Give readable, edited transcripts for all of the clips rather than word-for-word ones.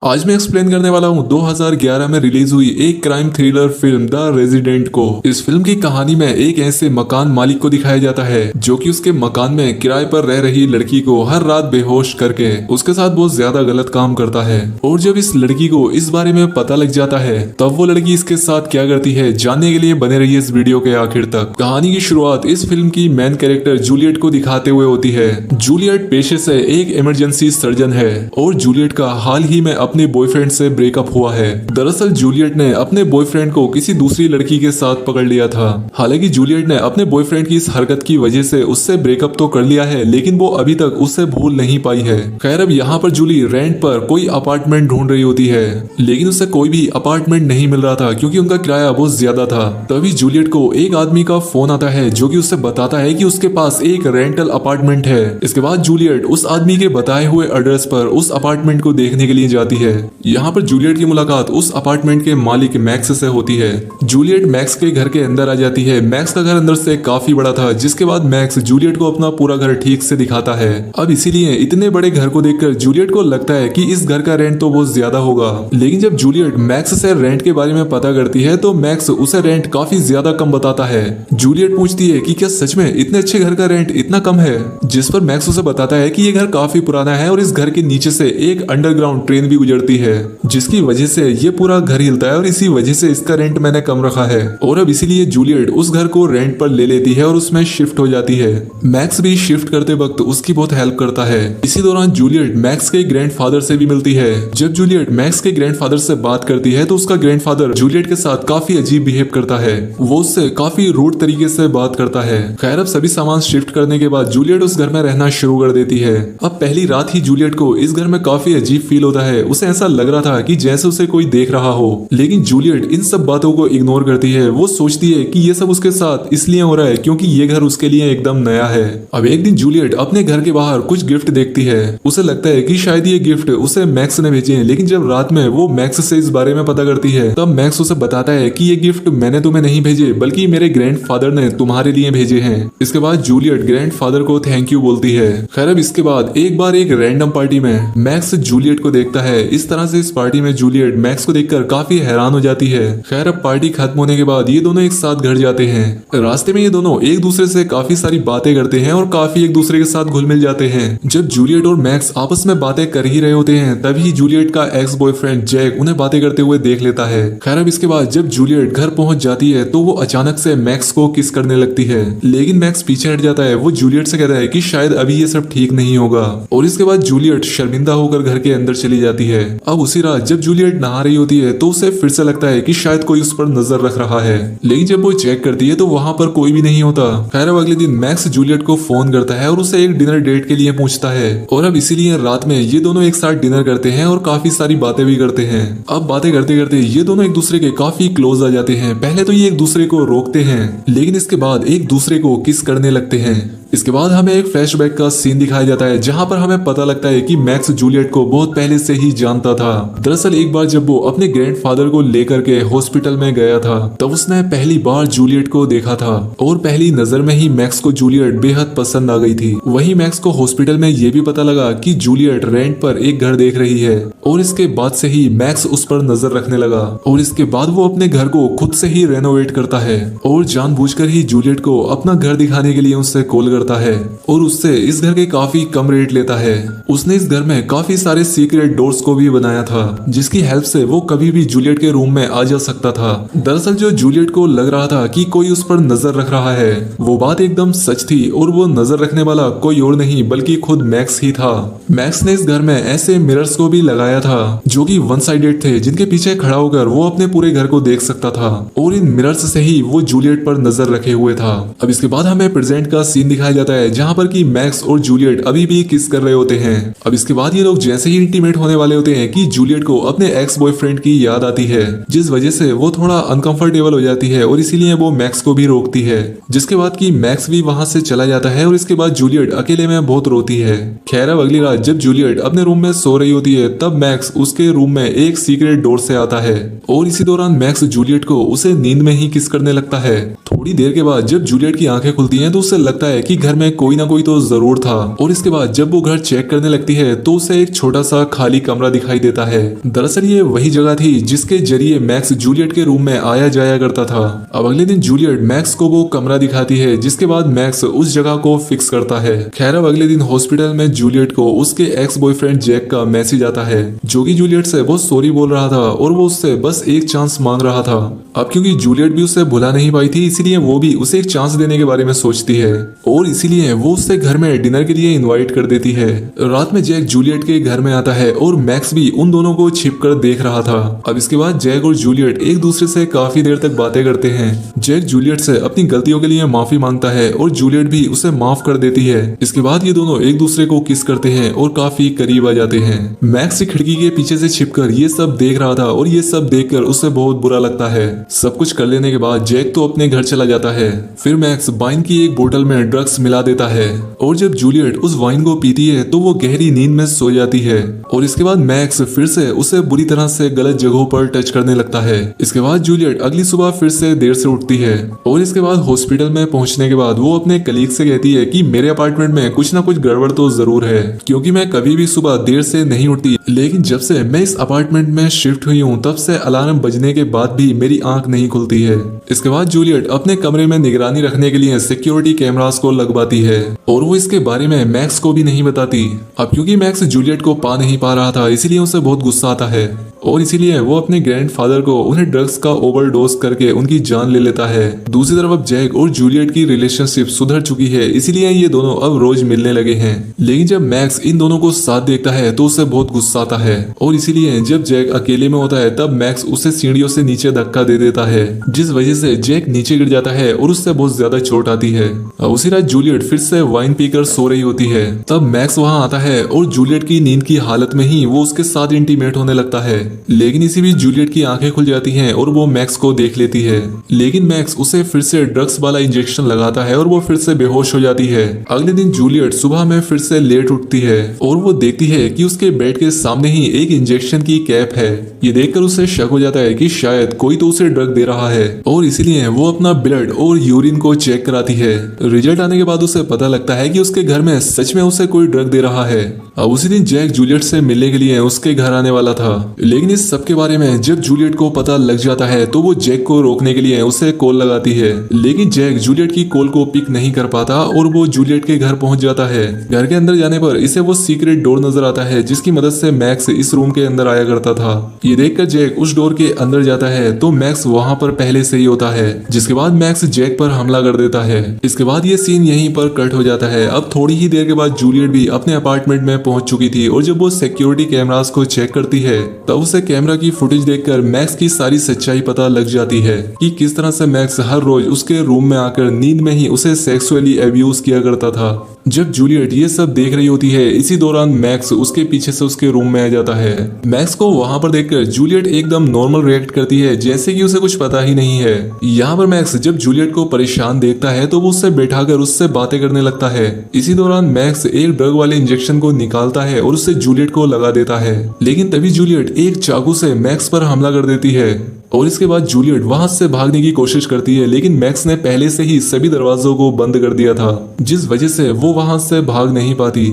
आज मैं एक्सप्लेन करने वाला हूँ 2011 में रिलीज हुई एक crime thriller film the resident को। इस फिल्म की कहानी में एक ऐसे मकान मालिक को दिखाया जाता है जो कि उसके मकान में किराए पर रह रही लड़की को हर रात बेहोश करके उसके साथ बहुत ज्यादा गलत काम करता है। और जब इस लड़की को इस बारे में पता लग जाता है तब वो लड़की इसके साथ क्या करती है, जानने के लिए बने रहिए इस वीडियो के आखिर तक। कहानी की शुरुआत इस फिल्म की मेन कैरेक्टर जूलियट को दिखाते हुए होती है। जूलियट पेशे से एक इमरजेंसी सर्जन है और जूलियट का हाल ही में अपने बॉयफ्रेंड से ब्रेकअप हुआ है। दरअसल जूलियट ने अपने बॉयफ्रेंड को किसी दूसरी लड़की के साथ पकड़ लिया था। हालांकि जूलियट ने अपने बॉयफ्रेंड की इस हरकत की वजह से उससे ब्रेकअप तो कर लिया है, लेकिन वो अभी तक उससे भूल नहीं पाई है। खैर, अब यहाँ पर जूली रेंट पर कोई अपार्टमेंट ढूंढ रही होती है, लेकिन उसे कोई भी अपार्टमेंट नहीं मिल रहा था क्योंकि उनका किराया बहुत ज्यादा था। तभी जूलियट को एक आदमी का फोन आता है जो कि उससे बताता है कि उसके पास एक रेंटल अपार्टमेंट है। इसके बाद जूलियट उस आदमी के बताए हुए एड्रेस पर उस अपार्टमेंट को देखने के लिए जाती है। यहाँ पर जूलियट की मुलाकात उस अपार्टमेंट के मालिक मैक्स से होती है। जूलियट मैक्स के घर के अंदर आ जाती है। मैक्स का घर अंदर से काफी बड़ा था, जिसके बाद मैक्स जूलियट को अपना पूरा घर ठीक से दिखाता है। अब इसीलिए इतने बड़े घर को देखकर जूलियट को लगता है कि इस घर का रेंट तो बहुत ज्यादा होगा। लेकिन जब जूलियट मैक्स से रेंट के बारे में पता करती है तो मैक्स उसे रेंट काफी ज्यादा कम बताता है। जूलियट पूछती है कि क्या सच में इतने अच्छे घर का रेंट इतना कम है, जिस पर मैक्स उसे बताता है कि ये घर काफी पुराना है और इस घर के नीचे से एक अंडरग्राउंड ट्रेन भी गुजरती है, जिसकी वजह से ये पूरा घर हिलता है और इसी वजह से इसका रेंट मैंने कम रखा है। और अब इसीलिए जूलियट उस घर को रेंट पर ले लेती है और उसमें शिफ्ट हो जाती है। मैक्स भी शिफ्ट करते वक्त उसकी बहुत हेल्प करता है। इसी दौरान जूलियट मैक्स के ग्रैंडफादर से भी मिलती है। जब जूलियट मैक्स के ग्रैंडफादर से बात करती है तो उसका ग्रैंडफादर जूलियट के साथ काफी अजीब बिहेव करता है। वो उससे काफी रूड तरीके से बात करता है। खैर, अब सभी सामान शिफ्ट करने के बाद जूलियट उस घर में रहना शुरू कर देती है। अब पहली रात ही जूलियट को इस घर में काफी अजीब फील होता है। उसे ऐसा लग रहा था कि जैसे उसे कोई देख रहा हो, लेकिन जूलियट इन सब बातों को इग्नोर करती है। वो सोचती है कि ये सब उसके साथ इसलिए हो रहा है क्योंकि ये घर उसके लिए एकदम नया है। अब एक दिन जूलियट अपने घर के बाहर कुछ गिफ्ट देखती है। उसे लगता है कि शायद ये गिफ्ट उसे मैक्स ने भेजे हैं, लेकिन जब रात में वो मैक्स से इस बारे में पता करती है तब मैक्स उसे बताता है कि ये गिफ्ट मैंने तुम्हें नहीं भेजे बल्कि मेरे ग्रैंडफादर ने तुम्हारे लिए भेजे हैं। इसके बाद जूलियट ग्रैंडफादर को थैंक यू बोलती है। खैर, अब इसके बाद एक बार एक रैंडम पार्टी में मैक्स जूलियट को देखता है। इस तरह से इस पार्टी में जूलियट मैक्स को देखकर काफी हैरान हो जाती है। खैर, अब पार्टी खत्म होने के बाद ये दोनों एक साथ घर जाते हैं। रास्ते में ये दोनों एक दूसरे से काफी सारी बातें करते हैं और काफी एक दूसरे के साथ घुल मिल जाते हैं। जब जूलियट और मैक्स आपस में बातें कर ही रहे होते हैं तभी जूलियट का एक्स बॉयफ्रेंड जैक उन्हें बातें करते हुए देख लेता है। खैर, अब इसके बाद जब जूलियट घर पहुंच जाती है तो वो अचानक से मैक्स को किस करने लगती है, लेकिन मैक्स पीछे हट जाता है। वो जूलियट से कहता है कि शायद अभी ये सब ठीक नहीं होगा और इसके बाद जूलियट शर्मिंदा होकर घर के अंदर चली जाती है। अब उसी रात जब जूलियट नहा रही होती है तो उसे फिर से लगता है कि शायद कोई उस पर नजर रख रहा है, लेकिन जब वो चेक करती है तो वहां पर कोई भी नहीं होता। खैर, अब अगले दिन मैक्स जूलियट को फोन करता है और उसे एक डिनर डेट के लिए पूछता है और अब इसीलिए रात में ये दोनों एक साथ डिनर करते हैं और काफी सारी बातें भी करते हैं। अब बातें करते करते ये दोनों एक दूसरे के काफी क्लोज आ जाते हैं। पहले तो ये एक दूसरे को रोकते हैं, लेकिन इसके बाद एक दूसरे को किस करने लगते हैं। इसके बाद हमें एक फ्लैशबैक का सीन दिखाया जाता है जहां पर हमें पता लगता है कि मैक्स जूलियट को बहुत पहले से ही जानता था। दरअसल एक बार जब वो अपने ग्रैंडफादर को लेकर के हॉस्पिटल में गया था तब उसने पहली बार जूलियट को देखा था और पहली नजर में ही मैक्स को जूलियट बेहद पसंद आ गई थी। वहीं मैक्स को हॉस्पिटल में ये भी पता लगा कि जूलियट रेंट पर एक घर देख रही है और इसके बाद से ही मैक्स उस पर नजर रखने लगा और इसके बाद वो अपने घर को खुद से ही रेनोवेट करता है और जानबूझकर ही जूलियट को अपना घर दिखाने के लिए उससे कॉल करता है और उससे इस घर के काफी कम रेट लेता है। उसने इस घर में काफी सारे सीक्रेट डोर्स को भी बनाया था जिसकी हेल्प से वो कभी भी जूलियट के रूम में आ जा सकता था। दरअसल जो जूलियट को लग रहा था कि कोई उस पर नजर रख रहा है वो बात एकदम सच थी और वो नजर रखने वाला कोई और नहीं बल्कि खुद मैक्स ही था। मैक्स ने इस घर में ऐसे मिरर्स को भी लगाया था जो कि वन साइडेड थे, जिनके पीछे खड़ा होकर वो अपने पूरे घर को देख सकता था और इन मिरर्स से ही वो जूलियट पर नजर रखे हुए था। अब इसके बाद हमें प्रेजेंट का सीन दिखाया जाता है जहां पर कि मैक्स और जूलियट अभी भी किस कर रहे होते हैं। अब इसके बाद ये लोग जैसे ही इंटीमेट होने वाले होते हैं कि जूलियट को अपने एक्स बॉयफ्रेंड की याद आती है, जिस वजह से वो थोड़ा अनकंफर्टेबल हो जाती है और इसीलिए वो मैक्स को भी रोकती है, जिसके बाद कि मैक्स भी वहां से चला जाता है और इसके बाद जूलियट अकेले में बहुत रोती है। खैर, अब अगली रात जब जूलियट अपने रूम में सो रही होती है तब मैक्स उसके रूम में एक सीक्रेट डोर से आता है और इसी दौरान मैक्स जूलियट को उसे नींद में ही किस करने लगता है। थोड़ी देर के बाद जब जूलियट की आंखें खुलती हैं तो उसे लगता है कि घर में कोई ना कोई तो जरूर था और इसके बाद जब वो घर चेक करने लगती है तो उसे एक छोटा सा खाली कमरा दिखाई देता है। दरअसल ये वही जगह थी जिसके जरिए मैक्स जूलियट के रूम में आया जाया करता था। अब अगले दिन जूलियट मैक्स को वो कमरा दिखाती है, जिसके बाद मैक्स उस जगह को फिक्स करता है। खैर अब अगले दिन हॉस्पिटल में जूलियट को उसके एक्स बॉयफ्रेंड जैक का मैसेज आता है, जो कि जूलियट से बहुत सॉरी बोल रहा था और वो उससे बस एक चांस मांग रहा था। अब क्योंकि जूलियट भी उसे भुला नहीं पाई थी, इसीलिए वो भी उसे एक चांस देने के बारे में सोचती है और इसीलिए वो उससे घर में डिनर के लिए इनवाइट कर देती है। रात में जैक जूलियट के घर में आता है और मैक्स भी उन दोनों को छिपकर देख रहा था। अब इसके बाद जैक और जूलियट एक दूसरे से काफी देर तक बातें करते हैं। जैक जूलियट से अपनी गलतियों के लिए माफी मांगता है और जूलियट भी उसे माफ कर देती है। इसके बाद ये दोनों एक दूसरे को किस करते हैं और काफी करीब आ जाते हैं। मैक्स खिड़की के पीछे से छिपकर ये सब देख रहा था और ये सब देखकर उसे बहुत बुरा लगता है। सब कुछ कर लेने के बाद जैक तो अपने घर चला जाता है। फिर मैक्स वाइन की एक बोतल में ड्रग्स मिला देता है और जब जूलियट उस वाइन को पीती है तो वो गहरी नींद में सो जाती है और इसके बाद मैक्स फिर से उसे बुरी तरह से गलत जगहों पर टच करने लगता है। इसके बाद जूलियट अगली सुबह फिर से देर से उठती है और इसके बाद हॉस्पिटल में पहुंचने के बाद वो अपने कलीग से कहती है कि मेरे अपार्टमेंट में कुछ ना कुछ गड़बड़ तो जरूर है, क्योंकि मैं कभी भी सुबह देर से नहीं उठती, लेकिन जब से मैं इस अपार्टमेंट में शिफ्ट हुई हूँ तब से अलार्म बजने के बाद भी मेरी आंख नहीं खुलती है। इसके बाद जूलियट अपने कमरे में निगरानी रखने के लिए सिक्योरिटी कैमरास को लगवाती है और वो इसके बारे में मैक्स को भी नहीं बताती। अब क्योंकि मैक्स जूलियट को पा नहीं पा रहा था, इसीलिए उसे बहुत गुस्सा आता है और इसीलिए वो अपने ग्रैंडफादर को उन्हें ड्रग्स का ओवरडोज करके उनकी जान ले लेता है। दूसरी तरफ अब जैक और जूलियट की रिलेशनशिप सुधर चुकी है, इसीलिए ये दोनों अब रोज मिलने लगे हैं। लेकिन जब मैक्स इन दोनों को साथ देखता है तो उसे बहुत गुस्सा आता है और इसीलिए जब जैक अकेले में होता है तब मैक्स उसे सीढ़ियों से नीचे धक्का दे देता है, जिस वजह से जैक नीचे गिर जाता है और उससे बहुत ज्यादा चोट आती है। उसी रात जूलियट फिर से वाइन पीकर सो रही होती है, तब मैक्स वहाँ आता है और जूलियट की नींद की हालत में ही वो उसके साथ इंटीमेट होने लगता है। लेकिन इसी बीच जूलियट की आंखें खुल जाती हैं और वो मैक्स को देख लेती है, लेकिन मैक्स उसे फिर से ड्रग्स वाला इंजेक्शन लगाता है और वो फिर से बेहोश हो जाती है। अगले दिन जूलियट सुबह में फिर से लेट उठती है और वो देखती है कि उसके बेड के सामने ही एक इंजेक्शन की कैप है। ये देखकर उसे शक हो जाता है कि शायद कोई तो उसे ड्रग दे रहा है और इसीलिए वो अपना ब्लड और यूरिन को चेक कराती है। रिजल्ट आने के बाद उसे पता लगता है कि उसके घर में सच में उसे कोई ड्रग दे रहा है। अब उसी दिन जैक जूलियट से मिलने के लिए उसके घर आने वाला था, लेकिन इस सब के बारे में जब जूलियट को पता लग जाता है तो वो जैक को रोकने के लिए उसे कॉल लगाती है, लेकिन जैक जूलियट की कॉल को पिक नहीं कर पाता और वो जूलियट के घर पहुंच जाता है। घर के अंदर जाने पर इसे वो सीक्रेट डोर नजर आता है जिसकी मदद से मैक्स इस रूम के अंदर आया करता था। ये देखकर जैक उस डोर के अंदर जाता है तो मैक्स वहाँ पर पहले से ही होता है, जिसके बाद मैक्स जैक पर हमला कर देता है। इसके बाद ये सीन यहीं पर कट हो जाता है। अब थोड़ी ही देर के बाद जूलियट भी अपने अपार्टमेंट में पहुंच चुकी थी और जब वो सिक्योरिटी कैमरास को चेक करती है तब उसे कैमरा की फुटेज देखकर मैक्स की सारी सच्चाई पता लग जाती है कि किस तरह से मैक्स हर रोज उसके रूम में आकर नींद में ही उसे सेक्सुअली अब्यूज किया करता था। जब जूलियट ये सब देख रही होती है, इसी दौरान मैक्स उसके पीछे से उसके रूम में आ जाता है। मैक्स को वहां पर देखकर जूलियट एकदम नॉर्मल रिएक्ट करती है, जैसे कि उसे कुछ पता ही नहीं है। यहाँ पर मैक्स जब जूलियट को परेशान देखता है तो वो उससे बैठाकर उससे बातें करने लगता है। इसी दौरान मैक्स एक ड्रग वाले इंजेक्शन को निकालता है और उससे जूलियट को लगा देता है, लेकिन तभी जूलियट एक चाकू से मैक्स पर हमला कर देती है और इसके बाद जूलियट वहां से भागने की कोशिश करती है, लेकिन मैक्स ने पहले से ही सभी दरवाजों को बंद कर दिया था, जिस वजह से वो वहां से भाग नहीं पाती।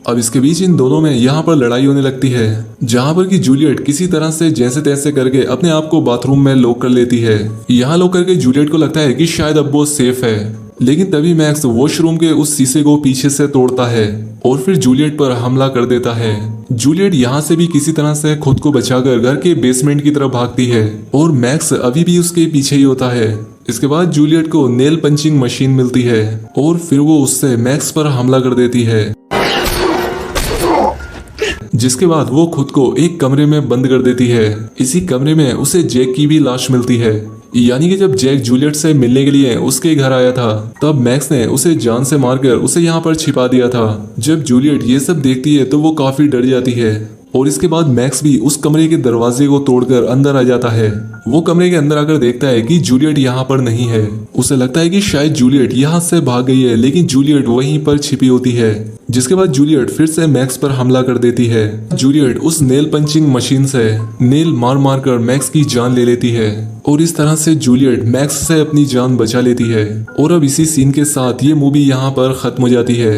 अब इसके बीच इन दोनों में यहाँ पर लड़ाई होने लगती है, जहाँ पर कि जूलियट किसी तरह से जैसे तैसे करके अपने आप को बाथरूम में लॉक कर लेती है। यहाँ लॉक करके जूलियट को लगता है कि शायद अब वो सेफ है, लेकिन तभी मैक्स वॉशरूम के उस शीशे को पीछे से तोड़ता है और फिर जूलियट पर हमला कर देता है। जूलियट यहाँ से भी किसी तरह से खुद को बचाकर घर के बेसमेंट की तरफ भागती है और मैक्स अभी भी उसके पीछे ही होता है। इसके बाद जूलियट को नेल पंचिंग मशीन मिलती है और फिर वो उससे मैक्स पर हमला कर देती है, जिसके बाद वो खुद को एक कमरे में बंद कर देती है। इसी कमरे में उसे जैक की भी लाश मिलती है। यानी कि जब जैक जूलियट से मिलने के लिए उसके घर आया था तब मैक्स ने उसे जान से मारकर उसे यहाँ पर छिपा दिया था। जब जूलियट ये सब देखती है तो वो काफी डर जाती है और इसके बाद मैक्स भी उस कमरे के दरवाजे को तोड़कर अंदर आ जाता है। वो कमरे के अंदर आकर देखता है कि जूलियट यहाँ पर नहीं है। उसे लगता है कि शायद जूलियट यहाँ से भाग गई है, लेकिन जूलियट वहीं पर छिपी होती है। जिसके बाद जूलियट फिर से मैक्स पर हमला कर देती है। जूलियट उस नेल पंचिंग मशीन से नेल मार मार कर मैक्स की जान ले लेती है और इस तरह से जूलियट मैक्स से अपनी जान बचा लेती है। और अब इसी सीन के साथ ये मूवी यहाँ पर खत्म हो जाती है।